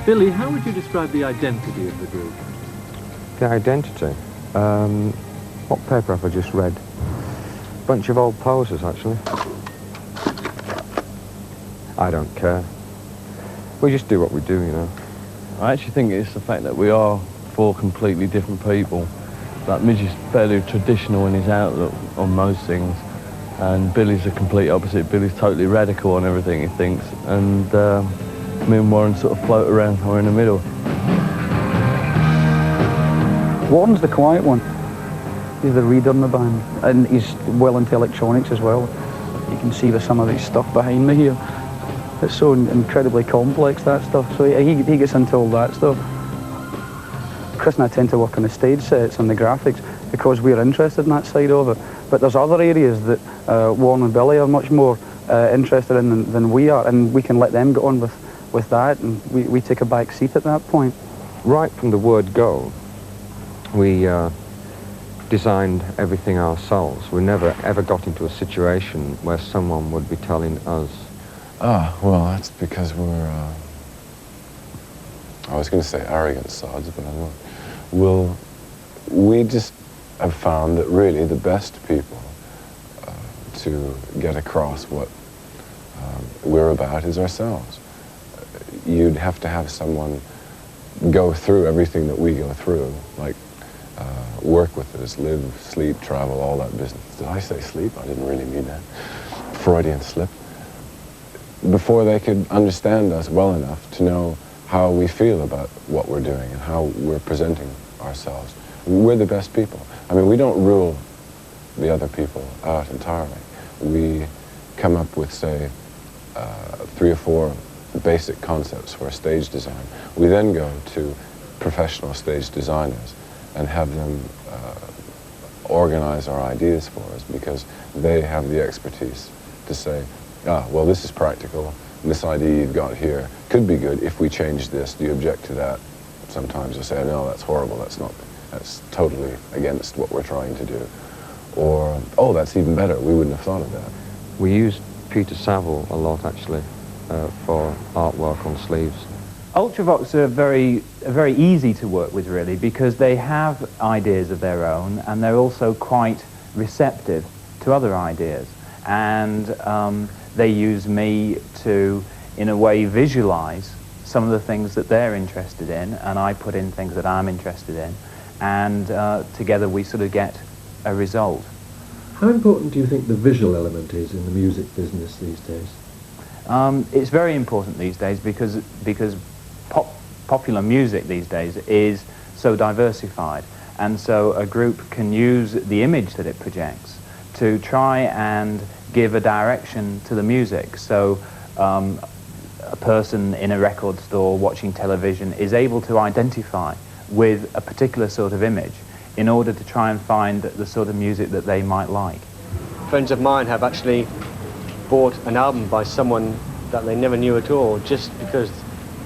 Billy, how would you describe the identity of the group? The identity? What paper have I just read? Bunch of old posers, actually. I don't care. We just do what we do, you know. I actually think it's the fact that we are four completely different people. Like Midge is fairly traditional in his outlook on most things, and Billy's the complete opposite. Billy's totally radical on everything he thinks, and me and Warren sort of float around somewhere in the middle. Warren's the quiet one. He's the reader in the band, and he's well into electronics as well. You can see there's some of his stuff behind me here. It's so incredibly complex, that stuff, so he gets into all that stuff. Chris and I tend to work on the stage sets and the graphics because we're interested in that side of it. But there's other areas that Warren and Billy are much more interested in than we are, and we can let them get on with that, and we take a back seat at that point. Right from the word go, we designed everything ourselves. We never ever got into a situation where someone would be telling us. Ah, well, that's because we're, I was going to say arrogant sods, but I'm not. Well, we just have found that really the best people to get across what we're about is ourselves. You'd have to have someone go through everything that we go through, like work with us, live, sleep, travel, all that business. Did I say sleep? I didn't really mean that. Freudian slip. Before they could understand us well enough to know how we feel about what we're doing and how we're presenting ourselves. We're the best people. I mean, we don't rule the other people out entirely. We come up with, say, 3 or 4 basic concepts for stage design. We then go to professional stage designers and have them organize our ideas for us, because they have the expertise to say, well, this is practical, and this idea you've got here could be good if we change this. Do you object to that? Sometimes you'll say, no, that's horrible, that's totally against what we're trying to do. Or, oh, that's even better, we wouldn't have thought of that. We used Peter Saville a lot, actually, for artwork on sleeves. Ultravox are very easy to work with, really, because they have ideas of their own, and they're also quite receptive to other ideas. And they use me to, in a way, visualize some of the things that they're interested in, and I put in things that I'm interested in, and together we sort of get a result. How important do you think the visual element is in the music business these days? It's very important these days because popular music these days is so diversified, and so a group can use the image that it projects to try and give a direction to the music. So a person in a record store watching television is able to identify with a particular sort of image in order to try and find the sort of music that they might like. Friends of mine have actually bought an album by someone that they never knew at all, just because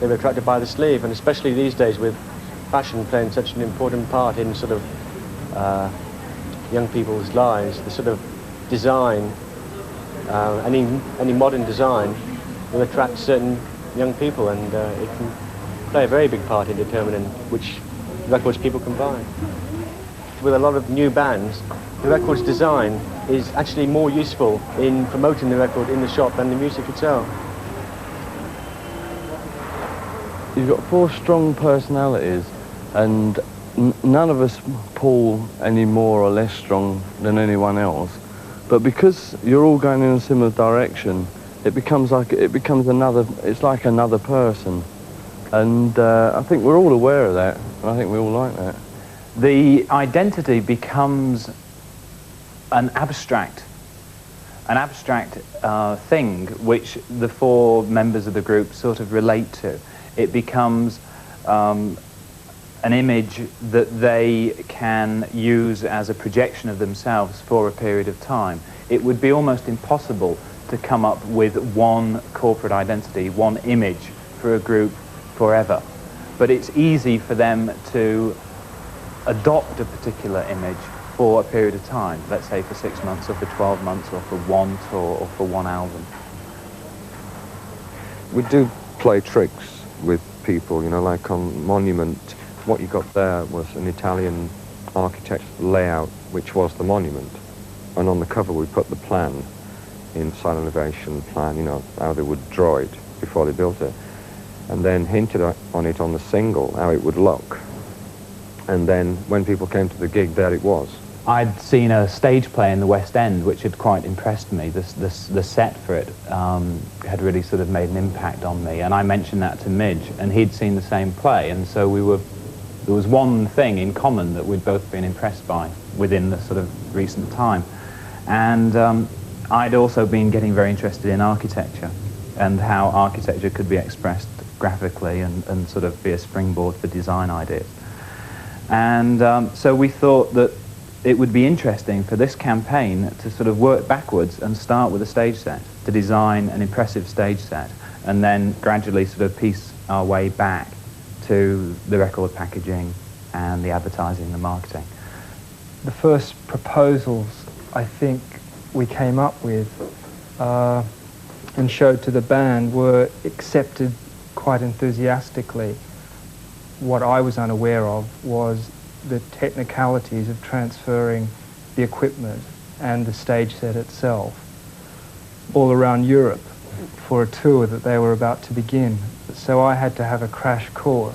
they were attracted by the sleeve, and especially these days with fashion playing such an important part in sort of young people's lives. The sort of design, any modern design will attract certain young people, and it can play a very big part in determining which records people can buy. With a lot of new bands, the record's design is actually more useful in promoting the record in the shop than the music itself. You've got 4 strong personalities, and none of us pull any more or less strong than anyone else. But because you're all going in a similar direction, it becomes like it's like another person. And I think we're all aware of that, and I think we all like that. The identity becomes an abstract thing which the 4 members of the group sort of relate to. It becomes an image that they can use as a projection of themselves for a period of time. It would be almost impossible to come up with one corporate identity, one image for a group forever. But it's easy for them to adopt a particular image for a period of time, let's say for 6 months or for 12 months or for one tour or for one album. We do play tricks with people, you know, like on Monument, what you got there was an Italian architect layout, which was the monument. And on the cover we put the plan, inside elevation plan, you know, how they would draw it before they built it. And then hinted on it on the single, how it would look. And then when people came to the gig, there it was. I'd seen a stage play in the West End which had quite impressed me. The set for it had really sort of made an impact on me, and I mentioned that to Midge, and he'd seen the same play, and so there was one thing in common that we'd both been impressed by within the sort of recent time. And I'd also been getting very interested in architecture and how architecture could be expressed graphically and sort of be a springboard for design ideas. And so we thought that it would be interesting for this campaign to sort of work backwards and start with a stage set, to design an impressive stage set, and then gradually sort of piece our way back to the record packaging and the advertising and the marketing. The first proposals I think we came up with and showed to the band were accepted quite enthusiastically. What I was unaware of was the technicalities of transferring the equipment and the stage set itself all around Europe for a tour that they were about to begin. So I had to have a crash course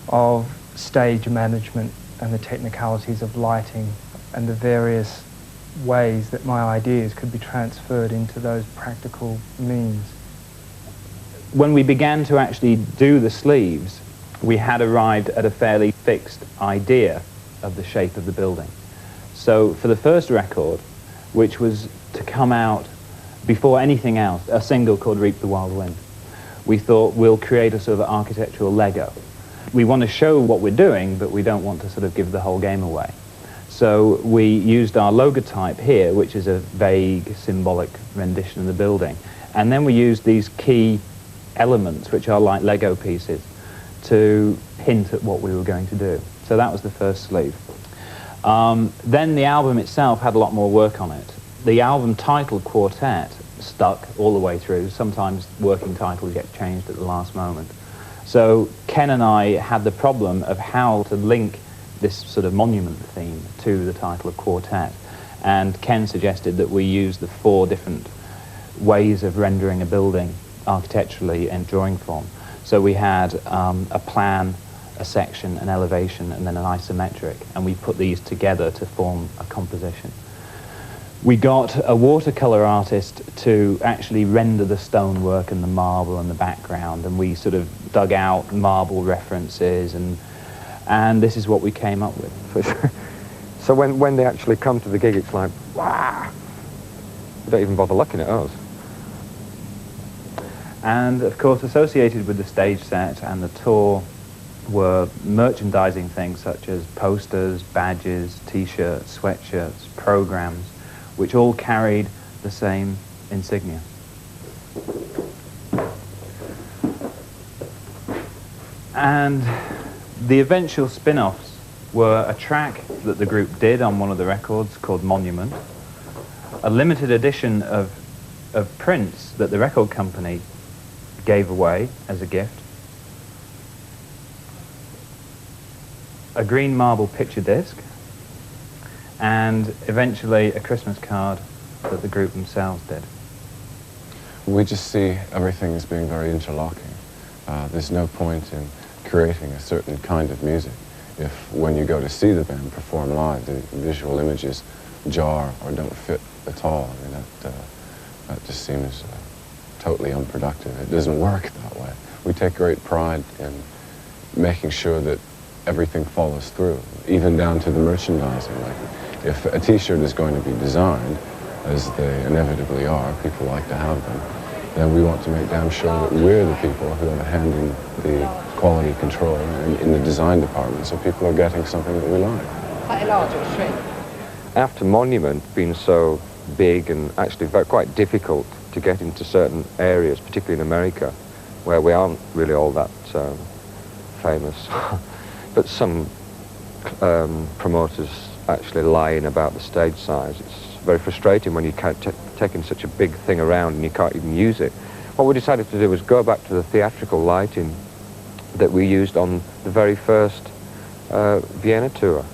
of stage management and the technicalities of lighting and the various ways that my ideas could be transferred into those practical means. When we began to actually do the sleeves, we had arrived at a fairly fixed idea of the shape of the building. So for the first record, which was to come out before anything else, a single called Reap the Wild Wind, we thought we'll create a sort of architectural Lego. We want to show what we're doing, but we don't want to sort of give the whole game away. So we used our logotype here, which is a vague, symbolic rendition of the building. And then we used these key elements, which are like Lego pieces, to hint at what we were going to do. So that was the first sleeve. Then the album itself had a lot more work on it. The album title, Quartet, stuck all the way through. Sometimes working titles get changed at the last moment. So Ken and I had the problem of how to link this sort of monument theme to the title of Quartet. And Ken suggested that we use the 4 different ways of rendering a building architecturally in drawing form. So we had a plan, a section, an elevation, and then an isometric, and we put these together to form a composition. We got a watercolor artist to actually render the stonework and the marble and the background, and we sort of dug out marble references, and this is what we came up with. So when they actually come to the gig, it's like, wow! They don't even bother looking at us. And of course, associated with the stage set and the tour were merchandising things such as posters, badges, t-shirts, sweatshirts, programs, which all carried the same insignia. And the eventual spin-offs were a track that the group did on one of the records called Monument, a limited edition of prints that the record company gave away as a gift, a green marble picture disc, and eventually a Christmas card that the group themselves did. We just see everything as being very interlocking. There's no point in creating a certain kind of music if when you go to see the band perform live, the visual images jar or don't fit at all. I mean, that just seems totally unproductive. It doesn't work that way. We take great pride in making sure that everything follows through, even down to the merchandising. Like, if a t-shirt is going to be designed, as they inevitably are, people like to have them, then we want to make damn sure that we're the people who have a hand in the quality control and in the design department, so people are getting something that we like. Quite a large or shrink? After Monument being so big and actually quite difficult to get into certain areas, particularly in America, where we aren't really all that famous, but some promoters actually lying about the stage size. It's very frustrating when you can't taking such a big thing around and you can't even use it. What we decided to do was go back to the theatrical lighting that we used on the very first Vienna tour.